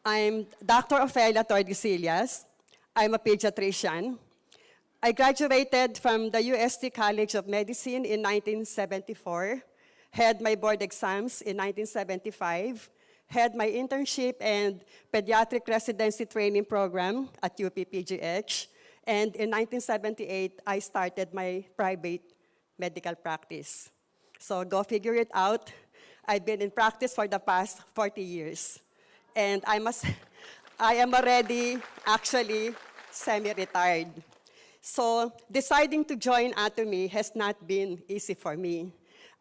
I'm Dr. Ofelia Tordesillas. I'm a pediatrician. I graduated from the UST College of Medicine in 1974, had my board exams in 1975, had my internship and pediatric residency training program at UPPGH, and in 1978, I started my private medical practice. So go figure it out. I've been in practice for the past 40 years. And I am already actually semi-retired. So deciding to join Atomy has not been easy for me.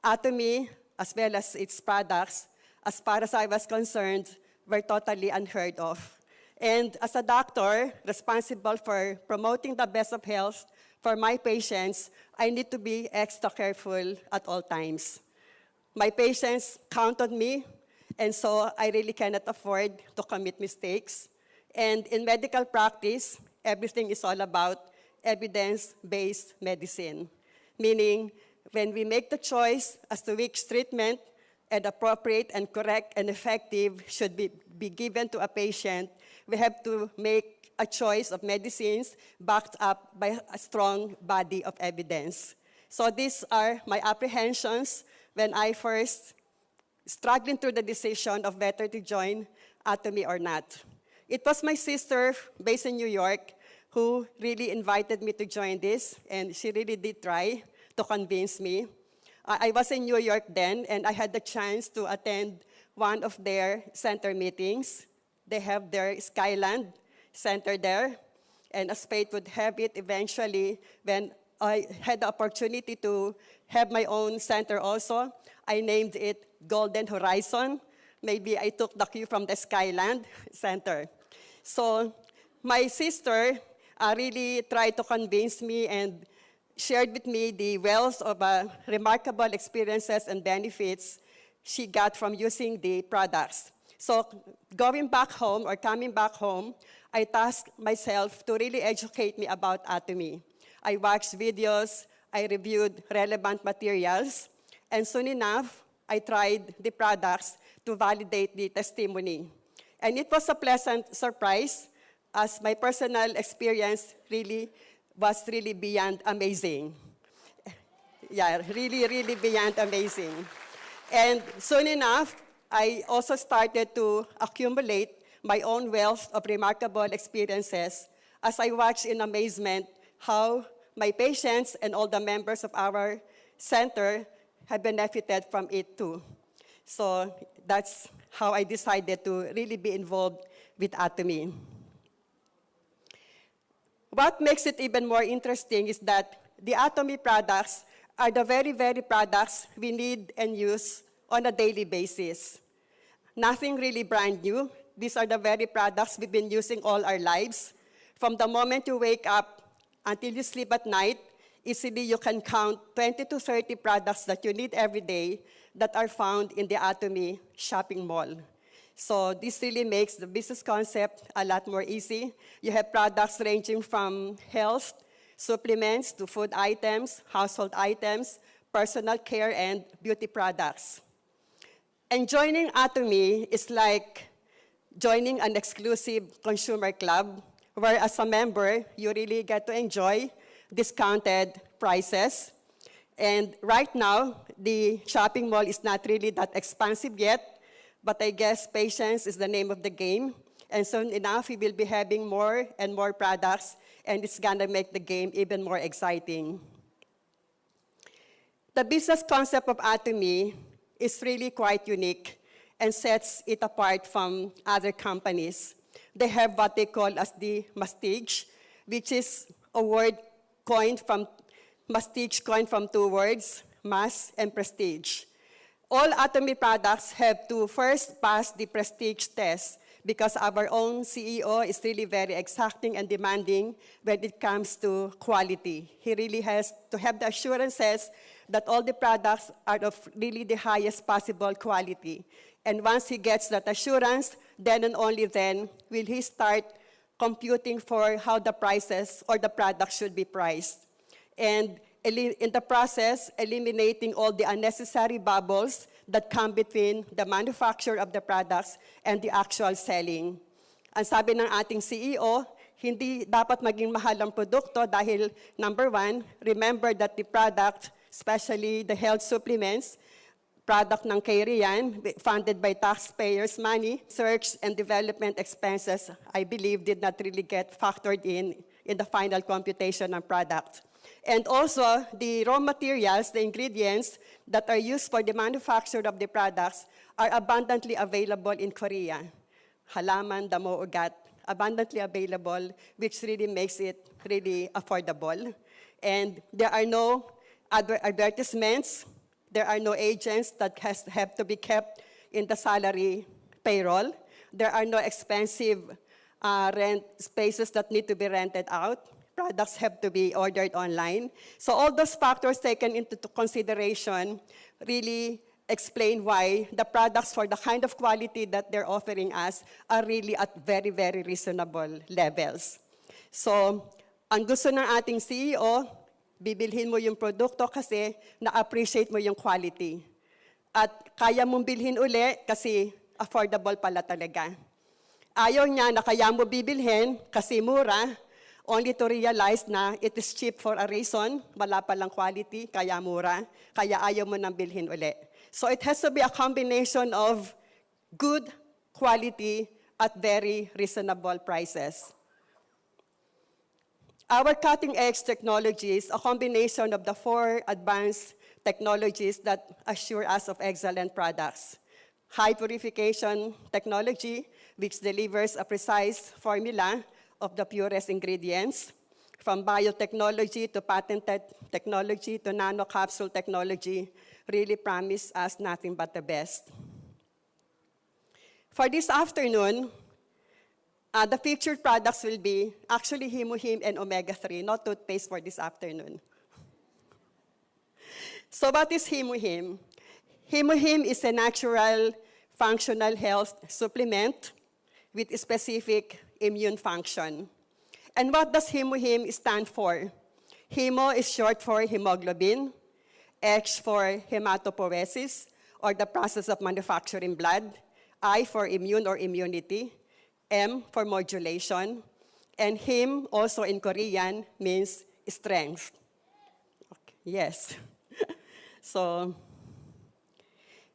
Atomy, as well as its products, as far as I was concerned, were totally unheard of. And as a doctor responsible for promoting the best of health for my patients, I need to be extra careful at all times. My patients count on me, and so I really cannot afford to commit mistakes. And in medical practice, everything is all about evidence-based medicine, meaning when we make the choice as to which treatment and appropriate and correct and effective should be given to a patient, we have to make a choice of medicines backed up by a strong body of evidence. So these are my apprehensions when I first struggling through the decision of whether to join Atomy or not. It was my sister based in New York who really invited me to join this, and she really did try to convince me. I was in New York then, and I had the chance to attend one of their center meetings. They have their Skyland Center there, and as fate would have it, eventually, when I had the opportunity to have my own center also, I named it Golden Horizon. Maybe I took the cue from the Skyland Center. So my sister really tried to convince me and shared with me the wealth of remarkable experiences and benefits she got from using the products. So going back home or coming back home, I tasked myself to really educate me about Atomy. I watched videos, I reviewed relevant materials, and soon enough, I tried the products to validate the testimony. And it was a pleasant surprise, as my personal experience was really beyond amazing. Yeah, really beyond amazing. And soon enough, I also started to accumulate my own wealth of remarkable experiences as I watched in amazement how my patients and all the members of our center have benefited from it too. So that's how I decided to really be involved with Atomy. What makes it even more interesting is that the Atomy products are the very products we need and use on a daily basis. Nothing really brand new. These are the very products we've been using all our lives. From the moment you wake up until you sleep at night, easily you can count 20 to 30 products that you need every day that are found in the Atomy shopping mall. So this really makes the business concept a lot more easy. You have products ranging from health, supplements, to food items, household items, personal care, and beauty products. And joining Atomy is like joining an exclusive consumer club, where as a member, you really get to enjoy discounted prices. And right now, the shopping mall is not really that expansive yet, but I guess patience is the name of the game. And soon enough, we will be having more and more products, and it's gonna make the game even more exciting. The business concept of Atomy is really quite unique and sets it apart from other companies. They have what they call as the mastige, which is a word coined from two words, mass and prestige. All Atomy products have to first pass the prestige test because our own CEO is really very exacting and demanding when it comes to quality. He really has to have the assurances that all the products are of really the highest possible quality. And once he gets that assurance, then and only then will he start computing for how the prices or the product should be priced. And in the process, eliminating all the unnecessary bubbles that come between the manufacture of the products and the actual selling. Ang sabi ng ating CEO, hindi dapat maging mahal ang produkto dahil, number one, remember that the product, especially the health supplements, product ng Rian, funded by taxpayers' money, research and development expenses, I believe, did not really get factored in the final computation ng product. And also, the raw materials, the ingredients that are used for the manufacture of the products are abundantly available in Korea. Halaman, damo, ugat, abundantly available, which really makes it really affordable. And there are no advertisements, there are no agents that have to be kept in the salary payroll. There are no expensive rent spaces that need to be rented out. Products have to be ordered online. So all those factors taken into consideration really explain why the products for the kind of quality that they're offering us are really at very, very reasonable levels. So, ang gusto ng ating CEO, bibilhin mo yung produkto kasi na-appreciate mo yung quality. At kaya mong bilhin uli kasi affordable pala talaga. Ayaw niya na kaya mo bibilhin kasi mura, only to realize na it is cheap for a reason, wala palang quality, kaya mura, kaya ayaw mo nang bilhin uli. So it has to be a combination of good quality at very reasonable prices. Our cutting-edge technologies, a combination of the 4 advanced technologies that assure us of excellent products. High purification technology, which delivers a precise formula of the purest ingredients, from biotechnology to patented technology to nanocapsule technology, really promise us nothing but the best. For this afternoon, the featured products will be actually Himuhim and Omega-3, not toothpaste for this afternoon. So what is Himuhim? Himuhim is a natural functional health supplement with a specific immune function. And what does Himuhim stand for? Hemo is short for hemoglobin, H for hematopoiesis, or the process of manufacturing blood, I for immune or immunity, M for modulation, and Him also in Korean means strength. Okay. Yes. So,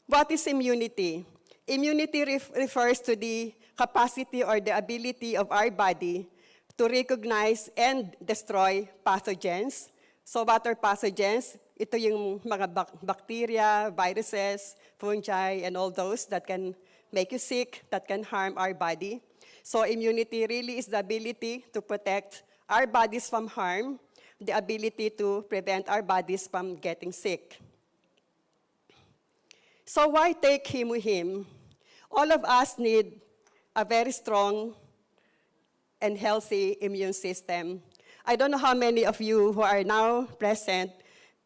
what is immunity? Immunity refers to the capacity or the ability of our body to recognize and destroy pathogens. So what are pathogens? Ito yung mga bacteria, viruses, fungi, and all those that can make you sick, that can harm our body. So immunity really is the ability to protect our bodies from harm, the ability to prevent our bodies from getting sick. So why take Himuhim? All of us need a very strong and healthy immune system. I don't know how many of you who are now present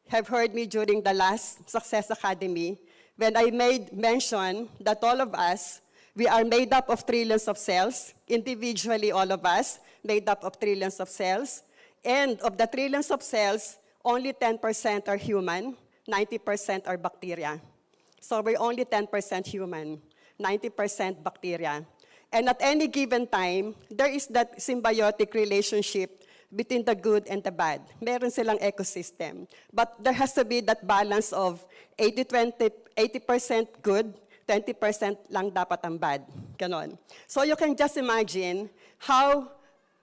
have heard me during the last Success Academy when I made mention that all of us, we are made up of trillions of cells, individually all of us, made up of trillions of cells, and of the trillions of cells, only 10% are human, 90% are bacteria. So we're only 10% human, 90% bacteria. And at any given time, there is that symbiotic relationship between the good and the bad. Meron silang ecosystem. But there has to be that balance of 80% good, 20% lang dapat ang bad. Ganon. So you can just imagine how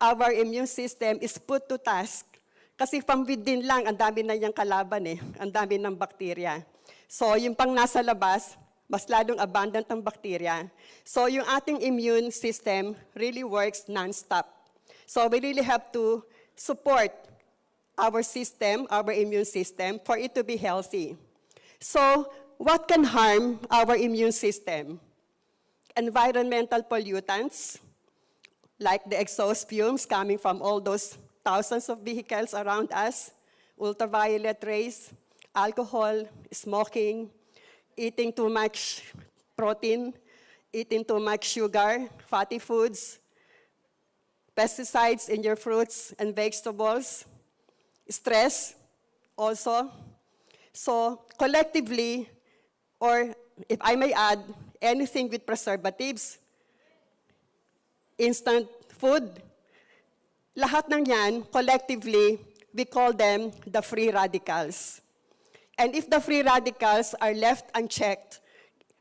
our immune system is put to task. Kasi from within lang, ang dami na niyang kalaban eh. Ang dami ng bacteria. So yung pang nasa labas, mas lalong abundant ang bacteria. So yung ating immune system really works non-stop. So we really have to support our system, our immune system, for it to be healthy. So what can harm our immune system? Environmental pollutants, like the exhaust fumes coming from all those thousands of vehicles around us, ultraviolet rays, alcohol, smoking, eating too much protein, eating too much sugar, fatty foods, pesticides in your fruits and vegetables, stress also. So collectively, or if I may add, anything with preservatives, instant food. Lahat ng yan, collectively, we call them the free radicals. And if the free radicals are left unchecked,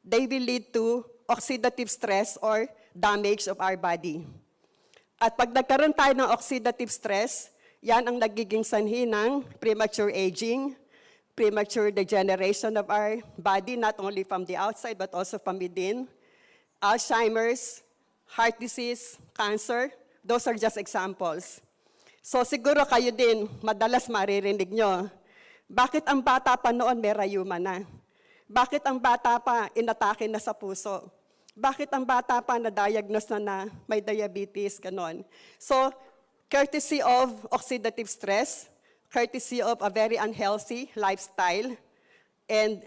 they will lead to oxidative stress or damage of our body. At pag nagkaroon tayo ng oxidative stress, yan ang nagiging sanhi ng premature aging, premature degeneration of our body, not only from the outside but also from within. Alzheimer's, heart disease, cancer, those are just examples. So siguro kayo din, madalas maririnig nyo, bakit ang bata pa noon may rayuma na? Bakit ang bata pa inatake na sa puso? Bakit ang bata pa na-diagnose na may diabetes, ganon? So, courtesy of oxidative stress, courtesy of a very unhealthy lifestyle, and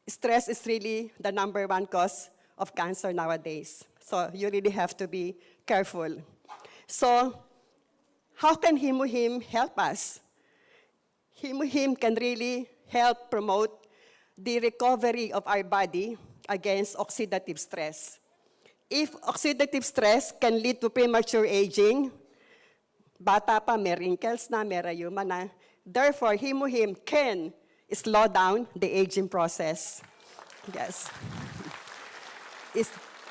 stress is really the #1 cause of cancer nowadays. So, you really have to be careful. So, how can Himuhim help us? Himuhim can really help promote the recovery of our body against oxidative stress. If oxidative stress can lead to premature aging, bata pa, may wrinkles na, may rayuma na. Therefore, Himuhim can slow down the aging process. Yes.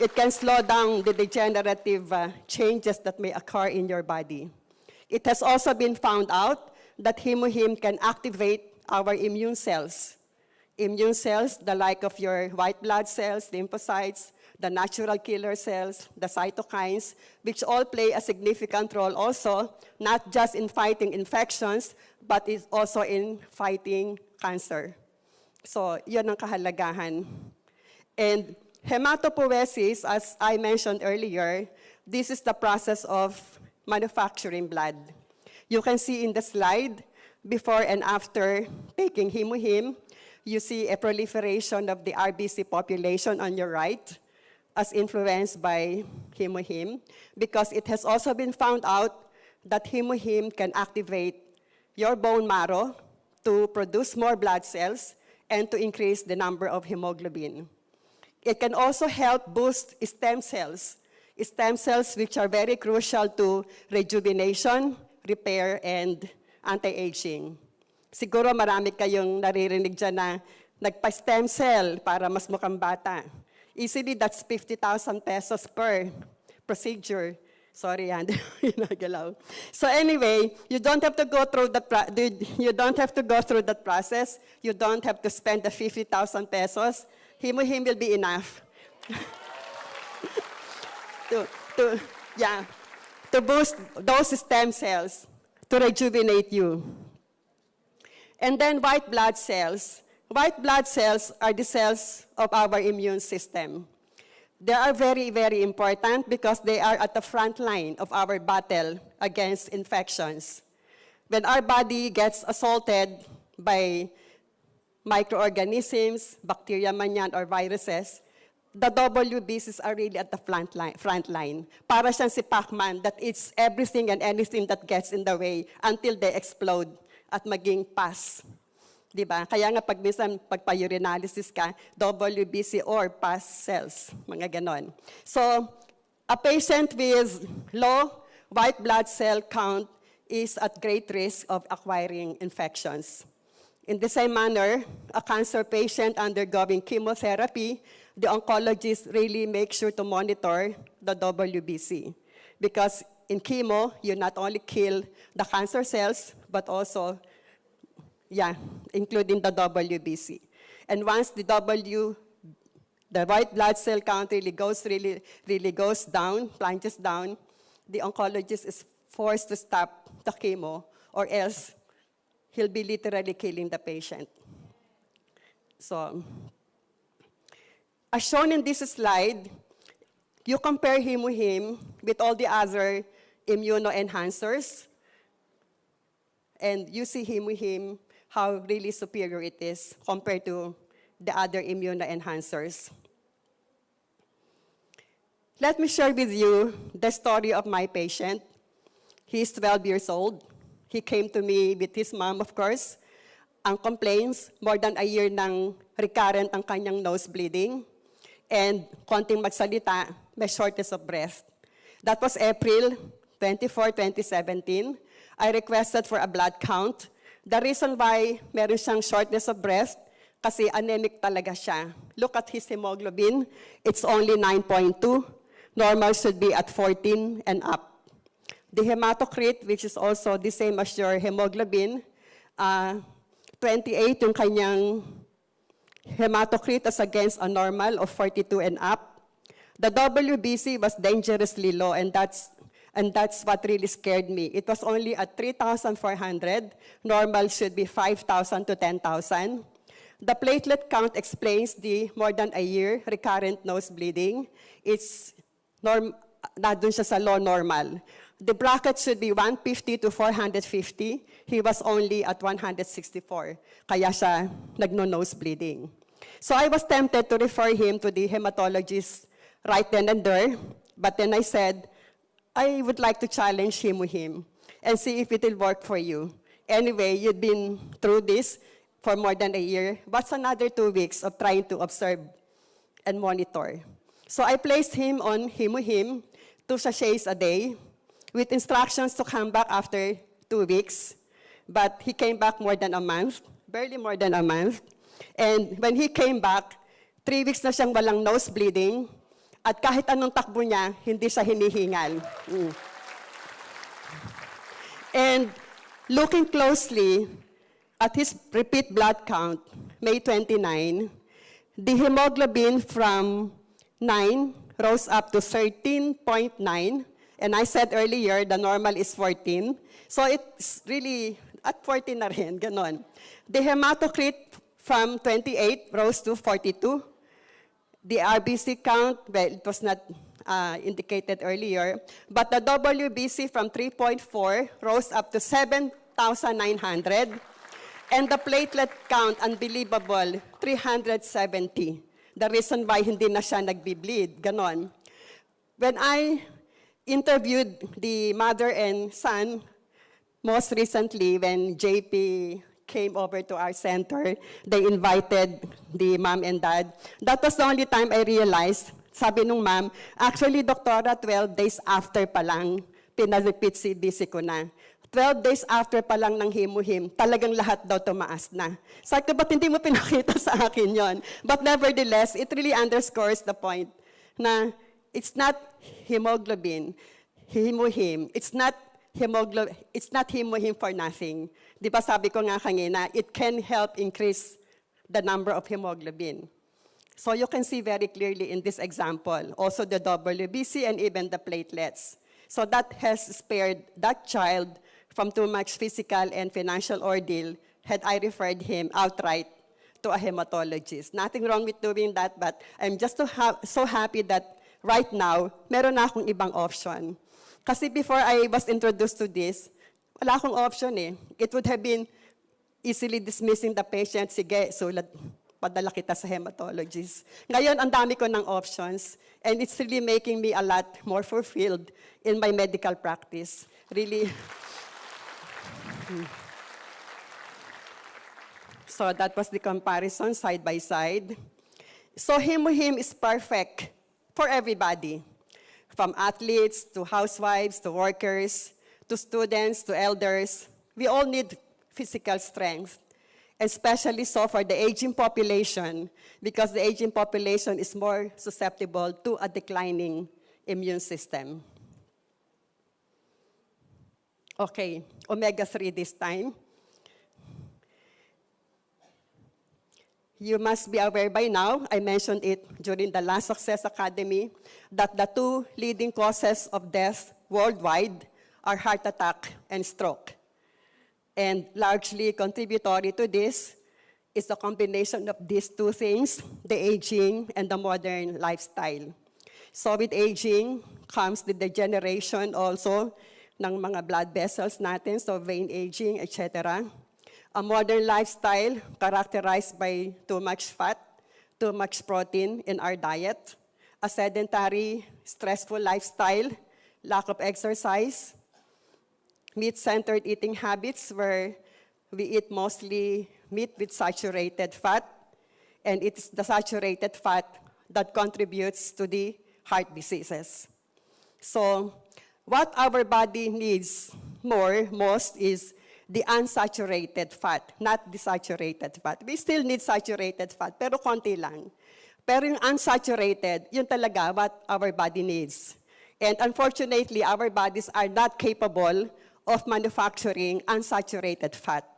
It can slow down the degenerative changes that may occur in your body. It has also been found out that Himuhim can activate our immune cells. Immune cells, the like of your white blood cells, lymphocytes, the natural killer cells, the cytokines, which all play a significant role also, not just in fighting infections, but is also in fighting cancer. So, yun ang kahalagahan. And hematopoiesis, as I mentioned earlier, this is the process of manufacturing blood. You can see in the slide, before and after taking Himuhim, you see a proliferation of the RBC population on your right, as influenced by Himuhim, because it has also been found out that Himuhim can activate your bone marrow to produce more blood cells and to increase the number of hemoglobin. It can also help boost stem cells which are very crucial to rejuvenation, repair, and anti-aging. Siguro marami kayong naririnig dyan na nagpa-stem cell para mas mukhang bata. Easily, that's 50,000 pesos per procedure. Sorry, yan. Nagalaw. So anyway, you don't have to go through that process. You don't have to spend the 50,000 pesos. Himuhim will be enough. to boost those stem cells, to rejuvenate you. And then white blood cells. White blood cells are the cells of our immune system. They are very, very important because they are at the front line of our battle against infections. When our body gets assaulted by microorganisms, bacteria man yan, or viruses, the WBCs are really at the front line. Para siyang si Pac-Man that eats everything and anything that gets in the way until they explode at maging pus. Diba? Kaya nga pag pa-urinalysis ka, WBC or pus cells, mga ganon. So, a patient with low white blood cell count is at great risk of acquiring infections. In the same manner, a cancer patient undergoing chemotherapy, the oncologist really makes sure to monitor the WBC. Because in chemo, you not only kill the cancer cells, but also, including the WBC. And once the white blood cell count really goes down, plunges down, the oncologist is forced to stop the chemo, or else he'll be literally killing the patient. So, as shown in this slide, you compare Himuhim with all the other immunoenhancers, and you see Himuhim, how really superior it is compared to the other immunoenhancers. Let me share with you the story of my patient. He's 12 years old. He came to me with his mom, of course. Ang complaints, more than a year nang recurrent ang kanyang nose bleeding, and konting magsalita, may shortness of breath. That was April 24, 2017. I requested for a blood count. The reason why meron siyang shortness of breath, kasi anemic talaga siya. Look at his hemoglobin. It's only 9.2. Normal should be at 14 and up. The hematocrit, which is also the same as your hemoglobin, 28 yung kanyang hematocrit as against a normal of 42 and up. The WBC was dangerously low, and that's what really scared me. It was only at 3,400. Normal should be 5,000 to 10,000. The platelet count explains the more than a year recurrent nose bleeding. It's nandun siya sa low normal. The bracket should be 150 to 450. He was only at 164. Kaya siya nagno-nose bleeding. So I was tempted to refer him to the hematologist right then and there. But then I said, I would like to challenge him and see if it will work for you. Anyway, you've been through this for more than a year. What's another 2 weeks of trying to observe and monitor? So I placed him on Him, 2 sachets a day, with instructions to come back after 2 weeks. But he came back more than a month, barely more than a month. And when he came back, 3 weeks na siyang walang nose bleeding, at kahit anong takbo niya, hindi siya hinihingal. And looking closely at his repeat blood count, May 29, the hemoglobin from 9 rose up to 13.9. And I said earlier, the normal is 14. So it's really at 14 na rin, ganon. The hematocrit from 28 rose to 42. The RBC count, well, it was not indicated earlier, but the WBC from 3.4 rose up to 7,900. And the platelet count, unbelievable, 370. The reason why hindi na siya nagbi-bleed, ganon. When I interviewed the mother and son, most recently when JP came over to our center, they invited the mom and dad. That was the only time I realized, sabi nung mom, actually, doktora, 12 days after pa lang, pina-repeat CBC ko na. 12 days after pa lang ng him, talagang lahat daw tumaas na. Sabi ko, ba't hindi mo pinakita sa akin yon? But nevertheless, it really underscores the point na it's not hemoglobin, him. It's not him for nothing. Di ba sabi ko nga kanina, it can help increase the number of hemoglobin. So you can see very clearly in this example, also the WBC and even the platelets. So that has spared that child from too much physical and financial ordeal had I referred him outright to a hematologist. Nothing wrong with doing that, but I'm just so happy that right now, meron na akong ibang option. Kasi before I was introduced to this, wala akong option eh. It would have been easily dismissing the patient, sige, sulat, padala kita sa hematologist. Ngayon, ang dami ko ng options, and it's really making me a lot more fulfilled in my medical practice. Really. So that was the comparison side by side. So him is perfect for everybody. From athletes, to housewives, to workers, to students, to elders. We all need physical strength, especially so for the aging population, because the aging population is more susceptible to a declining immune system. Okay, omega-3 this time. You must be aware by now, I mentioned it during the last Success Academy, that the 2 leading causes of death worldwide are heart attack and stroke. And largely contributory to this is the combination of these 2 things, the aging and the modern lifestyle. So with aging comes the degeneration also ng mga blood vessels natin, so vein aging, etc. A modern lifestyle characterized by too much fat, too much protein in our diet, a sedentary, stressful lifestyle, lack of exercise, meat-centered eating habits where we eat mostly meat with saturated fat, and it's the saturated fat that contributes to the heart diseases. So what our body needs most is the unsaturated fat, not the saturated fat. We still need saturated fat, pero konti lang. Pero yung unsaturated, yun talaga what our body needs. And unfortunately, our bodies are not capable of manufacturing unsaturated fat.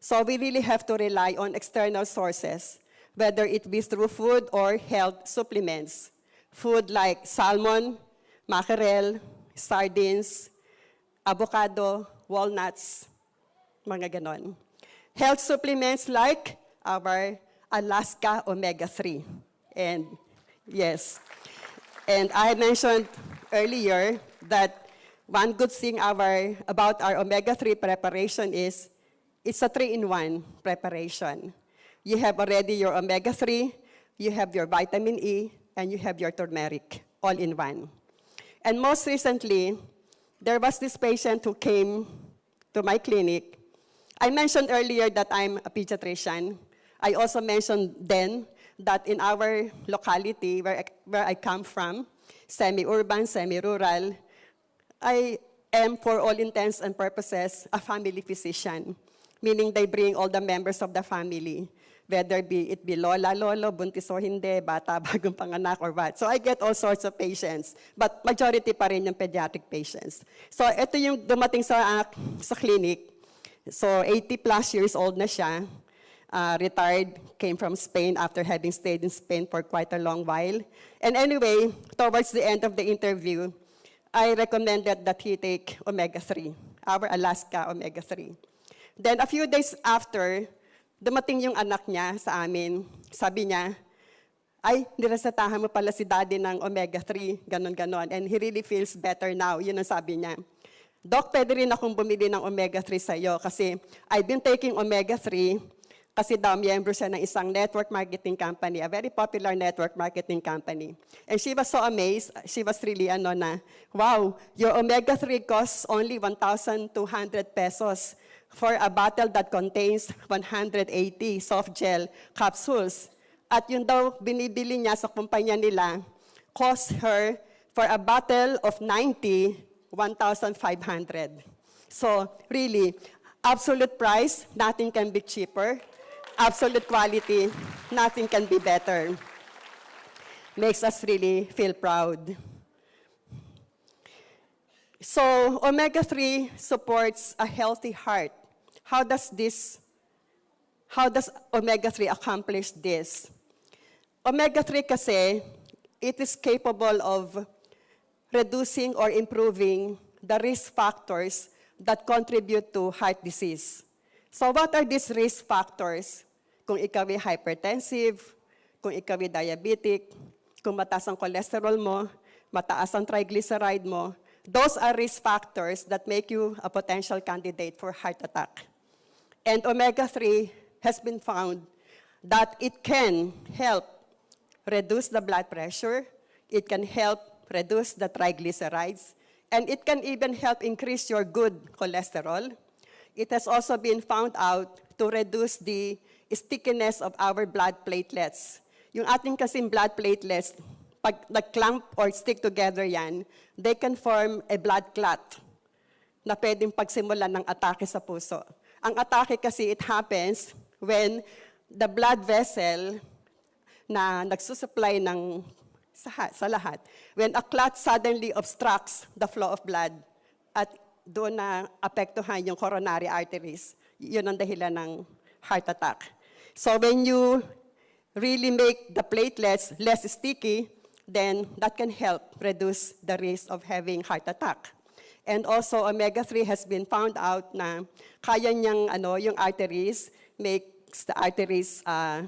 So we really have to rely on external sources, whether it be through food or health supplements. Food like salmon, mackerel, sardines, avocado, walnuts, mga ganon. Health supplements like our Alaska omega-3. And yes, and I mentioned earlier that one good thing about our omega-3 preparation is it's a 3-in-1 preparation. You have already your omega-3, you have your vitamin E, and you have your turmeric, all in one. And most recently, there was this patient who came to my clinic. I mentioned earlier that I'm a pediatrician. I also mentioned then that in our locality, where I come from, semi-urban, semi-rural, I am, for all intents and purposes, a family physician, meaning they bring all the members of the family, whether it be lola, lolo, buntis o hindi, bata, bagong panganak, or what. So I get all sorts of patients, but majority pa rin yung pediatric patients. So ito yung dumating sa clinic. So 80 plus years old na siya, retired, came from Spain after having stayed in Spain for quite a long while. And anyway, towards the end of the interview, I recommended that he take omega-3, our Alaska omega-3. Then a few days after, dumating yung anak niya sa amin. Sabi niya, ay, niresetahan mo pala si daddy ng omega-3, ganon-ganon. And he really feels better now. Yun ang sabi niya. Doc, pwede rin akong bumili ng omega-3 sa'yo kasi I've been taking omega-3 kasi daw miyembro siya ng isang network marketing company, a very popular network marketing company. And she was so amazed. She was really wow, your omega-3 costs only 1,200 pesos for a bottle that contains 180 soft gel capsules. At yun daw binibili niya sa kumpanya nila, cost her for a bottle of 90, 1,500. So really, absolute price, nothing can be cheaper. Absolute quality, nothing can be better. Makes us really feel proud. So omega-3 supports a healthy heart. How does omega-3 accomplish this? Omega-3 kasi, it is capable of reducing or improving the risk factors that contribute to heart disease. So what are these risk factors? Kung ikaw ay hypertensive, kung ikaw ay diabetic, kung mataas ang cholesterol mo, mataas ang triglyceride mo, those are risk factors that make you a potential candidate for heart attack. And omega-3 has been found that it can help reduce the blood pressure, it can help reduce the triglycerides, and it can even help increase your good cholesterol. It has also been found out to reduce the stickiness of our blood platelets. Yung ating kasing blood platelets, pag nag-clump or stick together yan, they can form a blood clot na pwedeng pagsimulan ng atake sa puso. Ang atake kasi, it happens when the blood vessel na nagsusupply ng sa lahat, when a clot suddenly obstructs the flow of blood at doon na apektuhan yung coronary arteries, yun ang dahilan ng heart attack. So when you really make the platelets less sticky, then that can help reduce the risk of having heart attack. And also, omega-3 has been found out na kaya niyang yung arteries, makes the arteries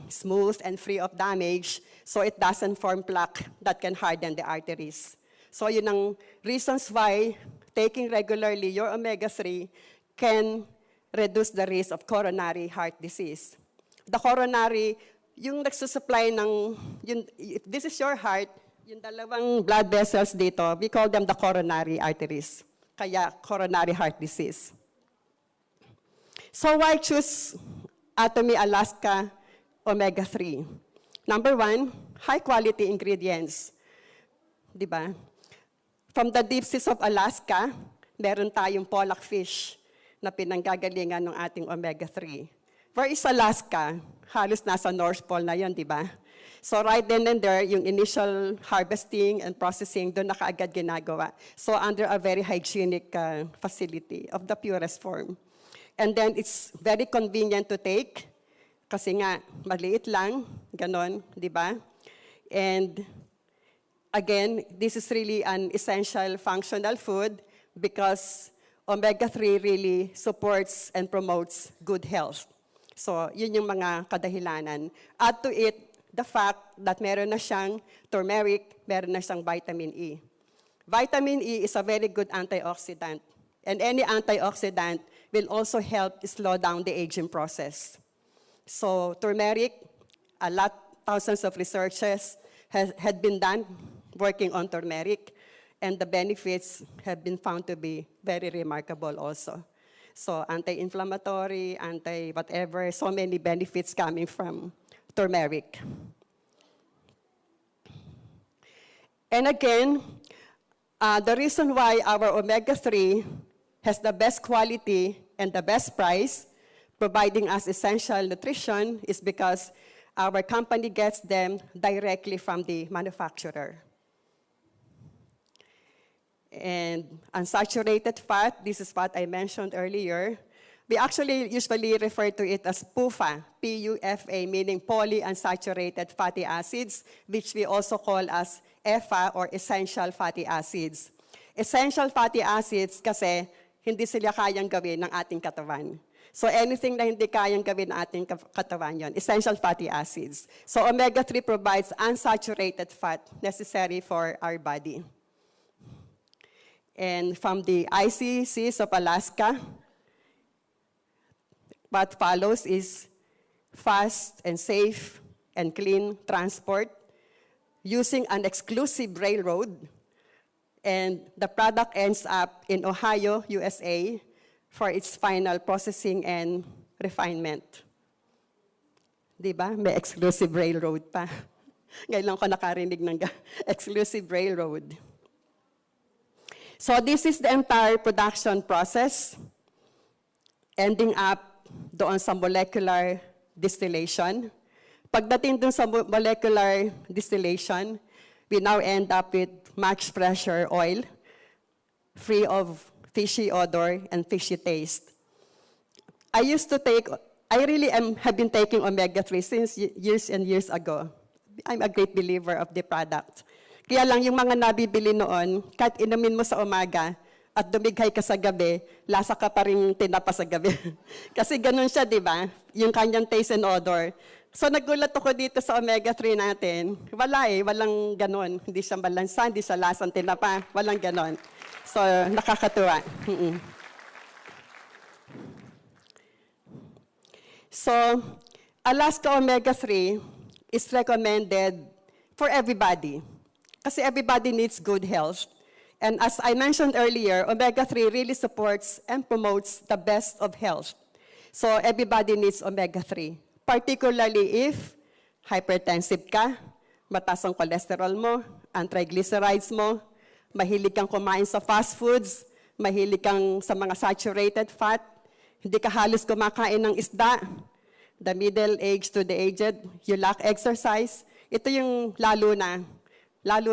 smooth and free of damage, so it doesn't form plaque that can harden the arteries. So yun ang reasons why taking regularly your omega-3 can reduce the risk of coronary heart disease. The coronary, yung nagsusupply if this is your heart, yung dalawang blood vessels dito, we call them the coronary arteries. Kaya coronary heart disease. So why choose Atomy Alaska omega-3? Number one, high quality ingredients. Diba? From the deep seas of Alaska, meron tayong pollock fish na pinanggagalingan ng ating omega-3. Where is Alaska? Halos nasa North Pole na yon, di ba? So right then and there, yung initial harvesting and processing, doon na kaagad ginagawa. So under a very hygienic facility of the purest form. And then it's very convenient to take, kasi nga, maliit lang, ganon, di ba? And again, this is really an essential functional food because omega-3 really supports and promotes good health. So yun yung mga kadahilanan. Add to it, the fact that meron na siyang turmeric, meron na siyang vitamin E. Vitamin E is a very good antioxidant. And any antioxidant will also help slow down the aging process. So turmeric, thousands of researchers had been done working on turmeric, and the benefits have been found to be very remarkable also. So anti-inflammatory, anti-whatever, so many benefits coming from turmeric. And again, the reason why our omega-3 has the best quality and the best price, providing us essential nutrition, is because our company gets them directly from the manufacturer. And unsaturated fat, this is what I mentioned earlier. We actually usually refer to it as PUFA, P-U-F-A, meaning polyunsaturated fatty acids, which we also call as EFA or essential fatty acids. Essential fatty acids kasi hindi sila kayang gawin ng ating katawan. So anything na hindi kayang gawin ng ating katawan yon, essential fatty acids. So omega-3 provides unsaturated fat necessary for our body. And from the icy seas of Alaska, what follows is fast and safe and clean transport using an exclusive railroad. And the product ends up in Ohio, USA, for its final processing and refinement. Diba? May exclusive railroad pa. Ngayon lang ko nakarinig ng exclusive railroad. So this is the entire production process, ending up doon sa molecular distillation. Pagdating doon sa molecular distillation, we now end up with much fresher oil, free of fishy odor and fishy taste. I have been taking omega-3 since years and years ago. I'm a great believer of the product. Kaya lang yung mga nabibili noon, kahit inumin mo sa umaga at dumighay ka sa gabi, lasa ka pa rin tinapa sa gabi. Kasi ganun siya, di ba? Yung kanyang taste and odor. So nagulat ako dito sa omega-3 natin. Walang ganon. Hindi siya balansa, hindi siya lasang tinapa. Walang ganon. So nakakatuwa. So Alaska omega-3 is recommended for everybody. Kasi everybody needs good health. And as I mentioned earlier, omega-3 really supports and promotes the best of health. So everybody needs omega-3. Particularly if hypertensive ka, mataas ang cholesterol mo, ang triglycerides mo, mahilig kang kumain sa fast foods, mahilig kang sa mga saturated fat, hindi ka halos kumakain ng isda, the middle age to the aged, you lack exercise, ito yung lalo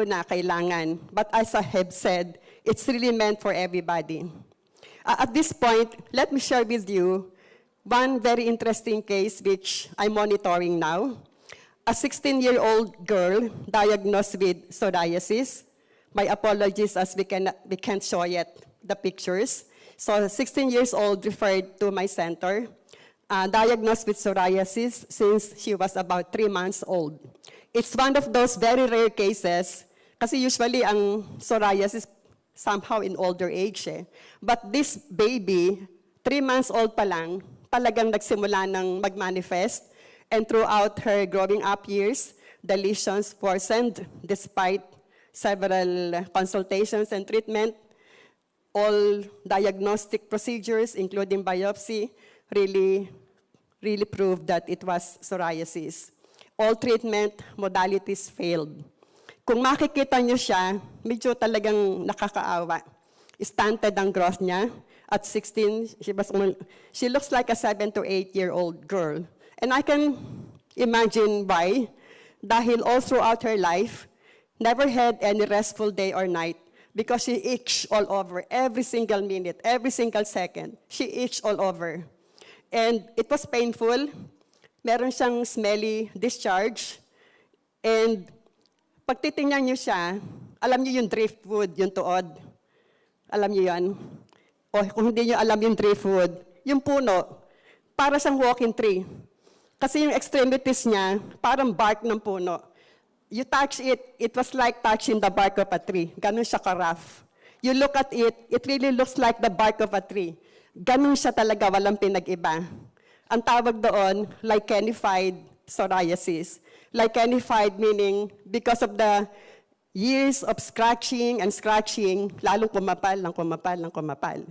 na kailangan. But as I have said, it's really meant for everybody. At this point, let me share with you one very interesting case which I'm monitoring now. A 16-year-old girl diagnosed with psoriasis. My apologies as we can't show yet the pictures. So 16 years old referred to my center, diagnosed with psoriasis since she was about 3 months old. It's one of those very rare cases, kasi usually ang psoriasis somehow in older age eh. But this baby, 3 months old pa lang, talagang nagsimula ng mag-manifest, and throughout her growing up years, the lesions worsened despite several consultations and treatment. All diagnostic procedures, including biopsy, really proved that it was psoriasis. All treatment modalities failed. Kung makikita niyo siya, medyo talagang nakakaawa. Stunted ang growth niya. At 16, she looks like a 7 to 8-year-old girl. And I can imagine why. Dahil all throughout her life, never had any restful day or night because she itched all over, every single minute, every single second. She itched all over. And it was painful. Meron siyang smelly discharge. And pag titingnan niyo siya, alam niyo yung driftwood, yung tuod. Alam niyo yan? O kung hindi niyo alam yung driftwood, yung puno, para siyang walking tree. Kasi yung extremities niya, parang bark ng puno. You touch it, it was like touching the bark of a tree. Ganun siya ka-rough. You look at it, it really looks like the bark of a tree. Ganun siya talaga, walang pinag-iba. Ang tawag doon, lichenified psoriasis. Lichenified meaning because of the years of scratching and scratching, lalong kumapal, ng kumapal, ng kumapal.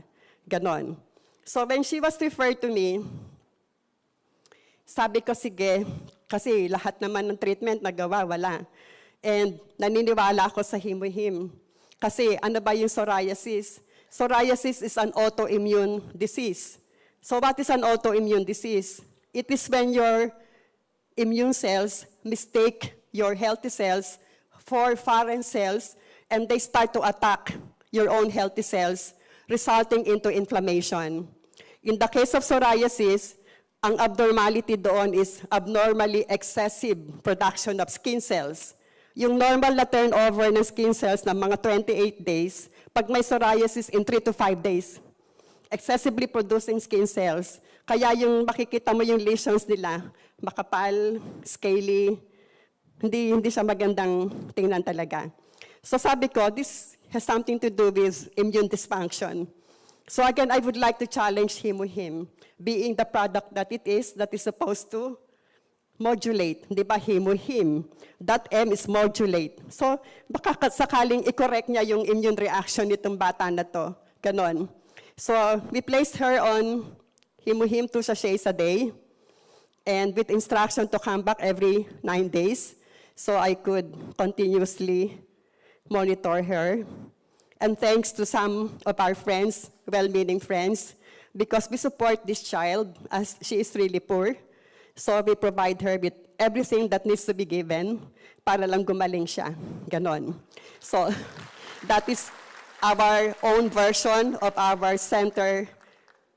Ganon. So when she was referred to me, sabi ko, sige, kasi lahat naman ng treatment nagawa, wala. And naniniwala ako sa himuhim. Kasi ano ba yung psoriasis? Psoriasis is an autoimmune disease. So what is an autoimmune disease? It is when your immune cells mistake your healthy cells for foreign cells, and they start to attack your own healthy cells, resulting into inflammation. In the case of psoriasis, ang abnormality doon is abnormally excessive production of skin cells. Yung normal na turnover ng skin cells na mga 28 days, pag may psoriasis in 3 to 5 days. Excessively producing skin cells. Kaya yung makikita mo yung lesions nila, makapal, scaly, hindi siya magandang tingnan talaga. So sabi ko, this has something to do with immune dysfunction. So again, I would like to challenge himuhim, being the product that it is supposed to modulate. Di ba, himuhim? That M is modulate. So baka sakaling i-correct niya yung immune reaction nitong bata na to. Ganon. So we placed her on himuhim 2 sachets a day, and with instruction to come back every 9 days. So I could continuously monitor her. And thanks to some of our friends, well-meaning friends, because we support this child as she is really poor. So we provide her with everything that needs to be given para lang gumaling siya. Ganon. So that is our own version of our center,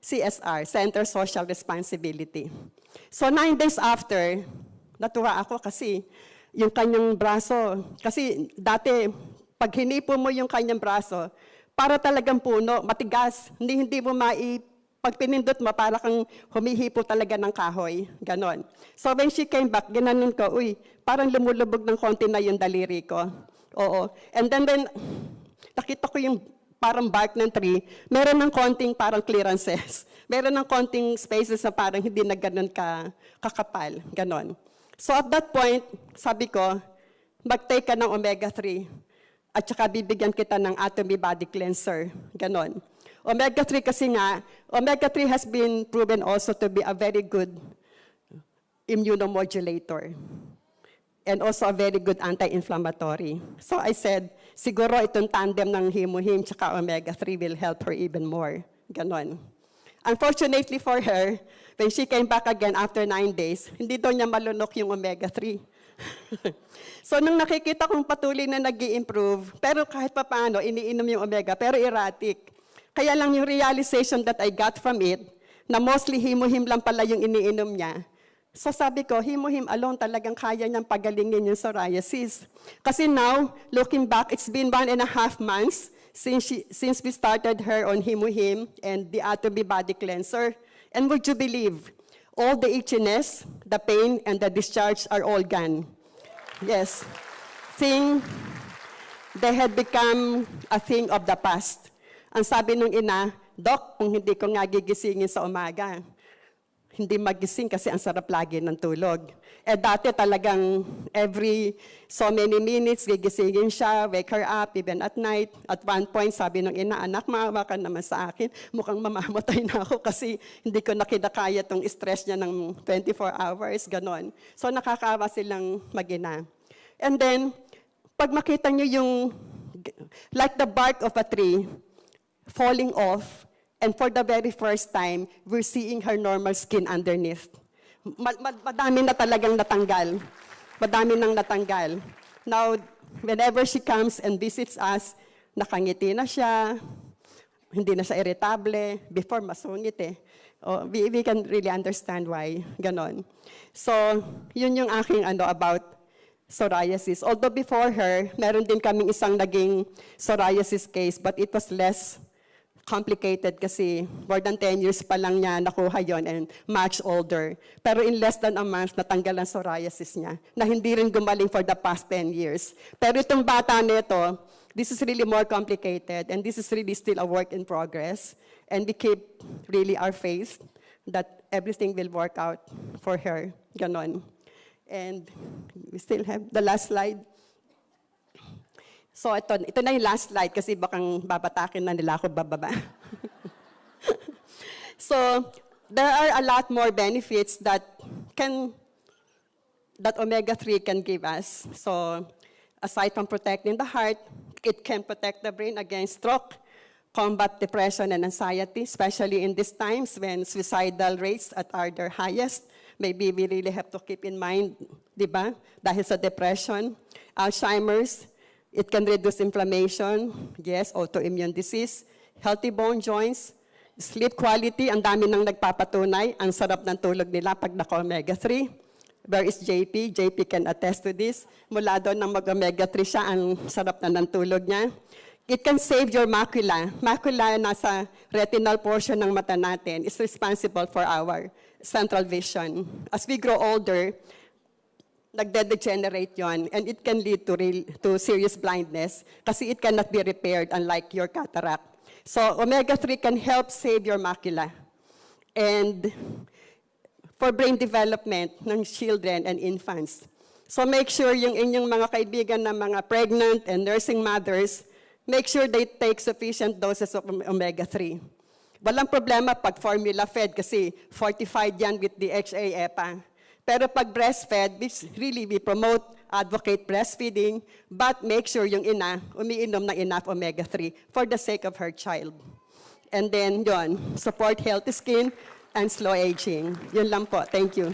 CSR, Center Social Responsibility. So 9 days after, natuwa ako kasi yung kanyang braso. Kasi dati, pag hinipo mo yung kanyang braso, para talagang puno, matigas. Hindi mo pag pinindot mo, para kang humihipo talaga ng kahoy. Ganon. So when she came back, ginanon ko, uy, parang lumulubog ng konti na yung daliri ko. Oo. And then nakita ko yung parang bark ng tree, meron ng konting parang clearances. Meron ng konting spaces na parang hindi na ganon kakapal. Ganon. So at that point, sabi ko, mag-take ka ng omega-3 at saka bibigyan kita ng Atomy body cleanser. Ganon. Omega-3 kasi nga, omega-3 has been proven also to be a very good immunomodulator and also a very good anti-inflammatory. So I said, siguro itong tandem ng himuhim tsaka omega-3 will help her even more. Ganon. Unfortunately for her, when she came back again after 9 days, hindi daw niya malunok yung omega-3. So nung nakikita kong patuloy na nag-i-improve, pero kahit pa paano, iniinom yung omega, pero erratic. Kaya lang yung realization that I got from it, na mostly himuhim lang pala yung iniinom niya. So sabi ko, himuhim alone talagang kaya niyang pagalingin yung psoriasis. Kasi now, looking back, it's been 1.5 months since we started her on himuhim and the Atomy body cleanser. And would you believe, all the itchiness, the pain, and the discharge are all gone. Yes. They had become a thing of the past. Ang sabi nung ina, Doc, kung hindi ko nga gigisingin sa umaga, hindi magising kasi ang sarap lagi ng tulog. Eh dati talagang every so many minutes, gigisingin siya, wake her up, even at night. At one point, sabi nung ina, anak, maawa ka naman sa akin. Mukhang mamamatay na ako kasi hindi ko na kinakaya tong stress niya ng 24 hours, ganon. So nakakaawa silang mag-ina. And then, pag makita nyo yung, like the bark of a tree, falling off, and for the very first time, we're seeing her normal skin underneath. Madami na talagang natanggal. Madami nang natanggal. Now, whenever she comes and visits us, nakangiti na siya, hindi na siya irritable. Before, masungit eh. Oh, we can really understand why, ganon. So, yun yung aking about psoriasis. Although before her, meron din kaming isang naging psoriasis case, but it was less complicated kasi more than 10 years pa lang niya nakuha yon and much older. Pero in less than a month, natanggal ang psoriasis niya, na hindi rin gumaling for the past 10 years. Pero itong bata nito, this is really more complicated, and this is really still a work in progress. And we keep really our faith that everything will work out for her. Ganon. And we still have the last slide. So ito na yung last slide kasi bakang babatakin na nila ako bababa. So there are a lot more benefits that omega-3 can give us. So aside from protecting the heart, it can protect the brain against stroke, combat depression and anxiety, especially in these times when suicidal rates are their highest. Maybe we really have to keep in mind, di ba? Dahil sa depression, Alzheimer's, it can reduce inflammation, yes, autoimmune disease, healthy bone joints, sleep quality, ang dami nang nagpapatunay, ang sarap ng tulog nila pag naka-omega-3. Where is JP? JP can attest to this. Mula doon nang mag-omega-3 siya, ang sarap na ng tulog niya. It can save your macula. Macula nasa retinal portion ng mata natin is responsible for our central vision. As we grow older, nagde-degenerate yon, and it can lead to serious blindness kasi it cannot be repaired unlike your cataract. So omega-3 can help save your macula. And for brain development ng children and infants. So make sure yung inyong mga kaibigan na mga pregnant and nursing mothers, make sure they take sufficient doses of omega-3. Walang problema pag formula fed kasi fortified yan with DHA, EPA. Pero pag breastfed, we promote, advocate breastfeeding, but make sure yung ina umiinom ng enough omega-3 for the sake of her child. And then, support healthy skin and slow aging. Yun lang po. Thank you.